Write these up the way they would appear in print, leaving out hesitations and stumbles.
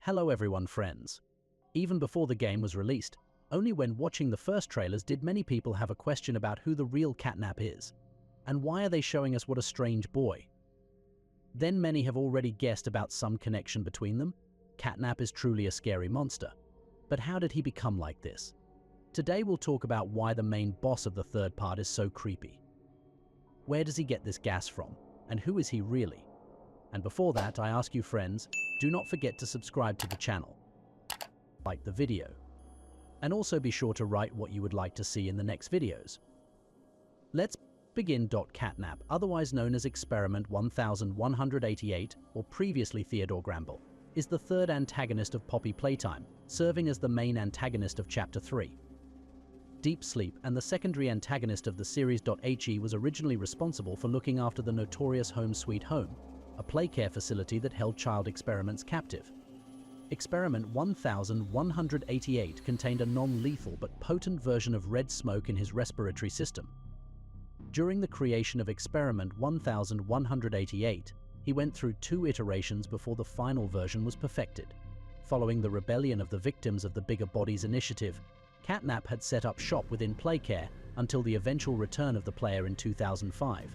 Hello everyone, friends. Even before the game was released, only when watching the first trailers did many people have a question about who the real Catnap is, and why are they showing us what a strange boy. Then many have already guessed about some connection between them. Catnap is truly a scary monster. But how did he become like this? Today we'll talk about why the main boss of the third part is so creepy. Where does he get this gas from? And who is he really? And before that, I ask you friends, do not forget to subscribe to the channel, like the video, and also be sure to write what you would like to see in the next videos. Let's begin. Catnap, otherwise known as Experiment 1188 or previously Theodore Gramble, is the third antagonist of Poppy Playtime, serving as the main antagonist of Chapter 3. Deep Sleep and the secondary antagonist of the series. He was originally responsible for looking after the notorious Home Sweet Home, a playcare facility that held child experiments captive. Experiment 1188 contained a non-lethal but potent version of red smoke in his respiratory system. During the creation of Experiment 1188, he went through 2 iterations before the final version was perfected. Following the rebellion of the victims of the Bigger Bodies initiative, Catnap had set up shop within Playcare until the eventual return of the player in 2005.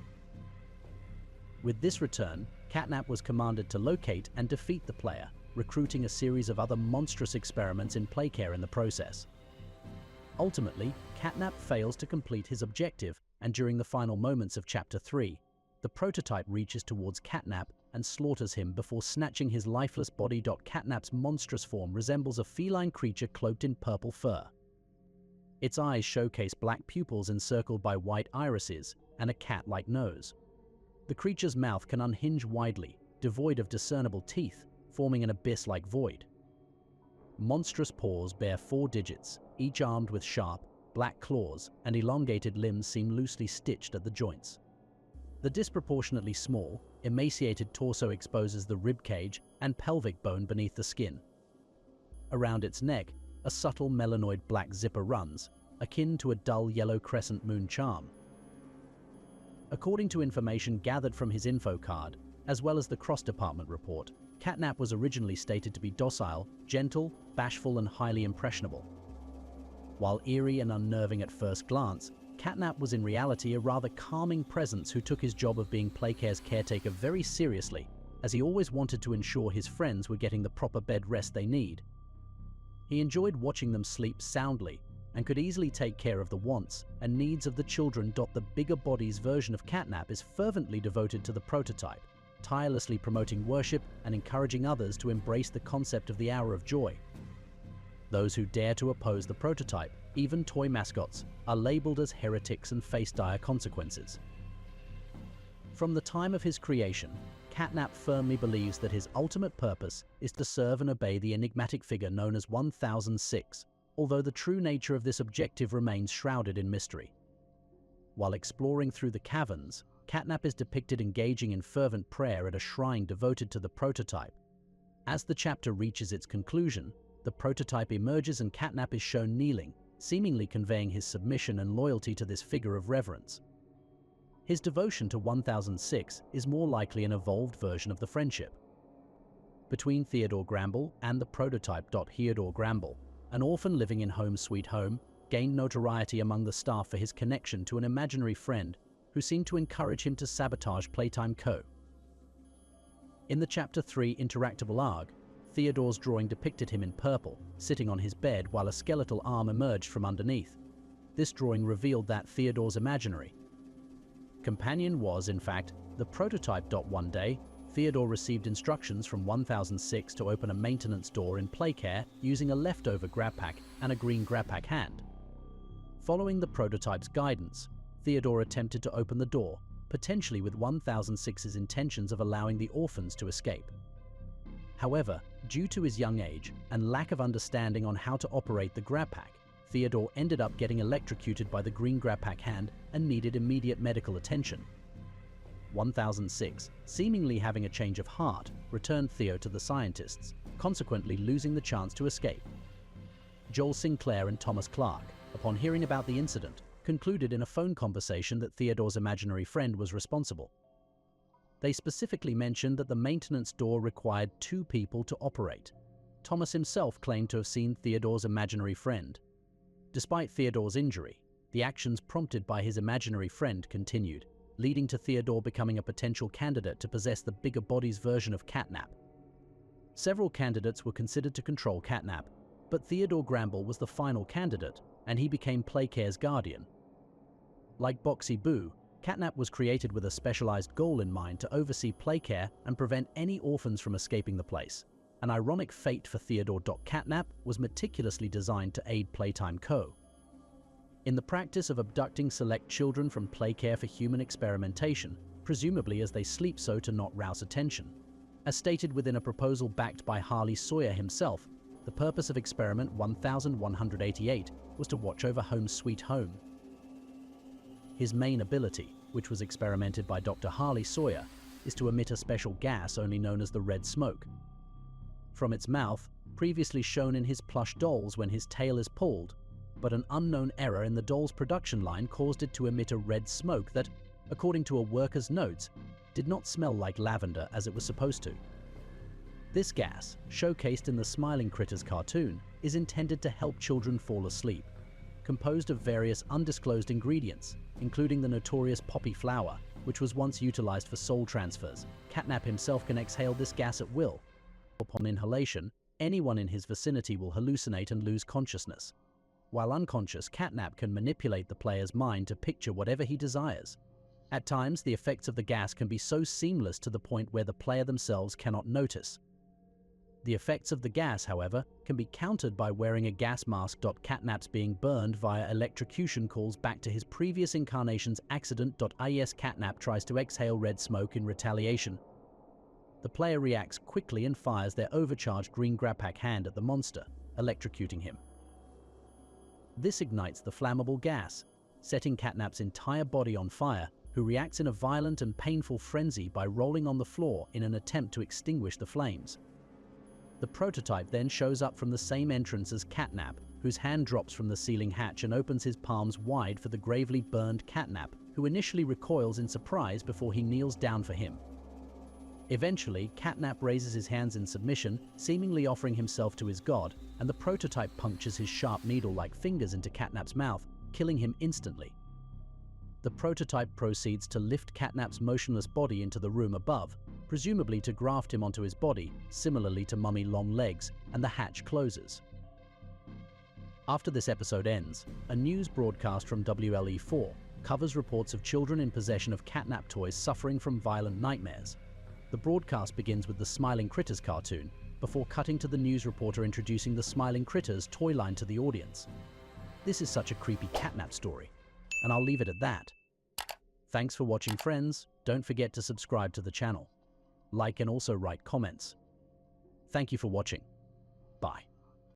With this return, Catnap was commanded to locate and defeat the player, recruiting a series of other monstrous experiments in Playcare in the process. Ultimately, Catnap fails to complete his objective, and during the final moments of Chapter 3, the prototype reaches towards Catnap and slaughters him before snatching his lifeless body. Catnap's monstrous form resembles a feline creature cloaked in purple fur. Its eyes showcase black pupils encircled by white irises and a cat-like nose. The creature's mouth can unhinge widely, devoid of discernible teeth, forming an abyss-like void. Monstrous paws bear 4 digits, each armed with sharp, black claws, and elongated limbs seem loosely stitched at the joints. The disproportionately small, emaciated torso exposes the rib cage and pelvic bone beneath the skin. Around its neck, a subtle melanoid black zipper runs, akin to a dull yellow crescent moon charm. According to information gathered from his info card, as well as the cross-department report, Catnap was originally stated to be docile, gentle, bashful, and highly impressionable. While eerie and unnerving at first glance, Catnap was in reality a rather calming presence who took his job of being Playcare's caretaker very seriously, as he always wanted to ensure his friends were getting the proper bed rest they need. He enjoyed watching them sleep soundly and could easily take care of the wants and needs of the children. The Bigger Bodies version of Catnap is fervently devoted to the prototype, tirelessly promoting worship and encouraging others to embrace the concept of the hour of joy. Those who dare to oppose the prototype, even toy mascots, are labeled as heretics and face dire consequences. From the time of his creation, Catnap firmly believes that his ultimate purpose is to serve and obey the enigmatic figure known as 1006, although the true nature of this objective remains shrouded in mystery. While exploring through the caverns, Catnap is depicted engaging in fervent prayer at a shrine devoted to the prototype. As the chapter reaches its conclusion, the prototype emerges and Catnap is shown kneeling, seemingly conveying his submission and loyalty to this figure of reverence. His devotion to 1006 is more likely an evolved version of the friendship between Theodore Gramble and the prototype. Theodore Gramble, an orphan living in Home Sweet Home, gained notoriety among the staff for his connection to an imaginary friend who seemed to encourage him to sabotage Playtime Co. In the Chapter 3 interactable ARG, Theodore's drawing depicted him in purple, sitting on his bed while a skeletal arm emerged from underneath. This drawing revealed that Theodore's imaginary companion was, in fact, the prototype. One day, Theodore received instructions from 1006 to open a maintenance door in Playcare using a leftover grab pack and a green grab pack hand. Following the prototype's guidance, Theodore attempted to open the door, potentially with 1006's intentions of allowing the orphans to escape. However, due to his young age and lack of understanding on how to operate the grab pack, Theodore ended up getting electrocuted by the green grab pack hand and needed immediate medical attention. 1006, seemingly having a change of heart, returned Theo to the scientists, consequently losing the chance to escape. Joel Sinclair and Thomas Clark, upon hearing about the incident, concluded in a phone conversation that Theodore's imaginary friend was responsible. They specifically mentioned that the maintenance door required 2 people to operate. Thomas himself claimed to have seen Theodore's imaginary friend. Despite Theodore's injury, the actions prompted by his imaginary friend continued, leading to Theodore becoming a potential candidate to possess the bigger body's version of Catnap. Several candidates were considered to control Catnap, but Theodore Gramble was the final candidate, and he became Playcare's guardian. Like Boxy Boo, Catnap was created with a specialized goal in mind to oversee Playcare and prevent any orphans from escaping the place. An ironic fate for Theodore. Catnap was meticulously designed to aid Playtime Co. in the practice of abducting select children from Playcare for human experimentation, presumably as they sleep so to not rouse attention. As stated within a proposal backed by Harley Sawyer himself, the purpose of experiment 1188 was to watch over Home Sweet Home. His main ability, which was experimented by Dr. Harley Sawyer, is to emit a special gas only known as the red smoke. From its mouth, previously shown in his plush dolls when his tail is pulled, but an unknown error in the doll's production line caused it to emit a red smoke that, according to a worker's notes, did not smell like lavender as it was supposed to. This gas, showcased in the Smiling Critters cartoon, is intended to help children fall asleep. Composed of various undisclosed ingredients, including the notorious poppy flower, which was once utilized for soul transfers, Catnap himself can exhale this gas at will. Upon inhalation, anyone in his vicinity will hallucinate and lose consciousness. While unconscious, Catnap can manipulate the player's mind to picture whatever he desires. At times, the effects of the gas can be so seamless to the point where the player themselves cannot notice. The effects of the gas, however, can be countered by wearing a gas mask. Catnap's being burned via electrocution calls back to his previous incarnation's accident. Is Catnap tries to exhale red smoke in retaliation. The player reacts quickly and fires their overcharged green grabpack hand at the monster, electrocuting him. This ignites the flammable gas, setting Catnap's entire body on fire, who reacts in a violent and painful frenzy by rolling on the floor in an attempt to extinguish the flames. The prototype then shows up from the same entrance as Catnap, whose hand drops from the ceiling hatch and opens his palms wide for the gravely burned Catnap, who initially recoils in surprise before he kneels down for him. Eventually, Catnap raises his hands in submission, seemingly offering himself to his god, and the prototype punctures his sharp needle-like fingers into Catnap's mouth, killing him instantly. The prototype proceeds to lift Catnap's motionless body into the room above, presumably to graft him onto his body, similarly to Mummy Long Legs, and the hatch closes. After this episode ends, a news broadcast from WLE4 covers reports of children in possession of Catnap toys suffering from violent nightmares. The broadcast begins with the Smiling Critters cartoon, before cutting to the news reporter introducing the Smiling Critters toy line to the audience. This is such a creepy Catnap story, and I'll leave it at that. Thanks for watching, friends. Don't forget to subscribe to the channel. Like and also write comments. Thank you for watching. Bye.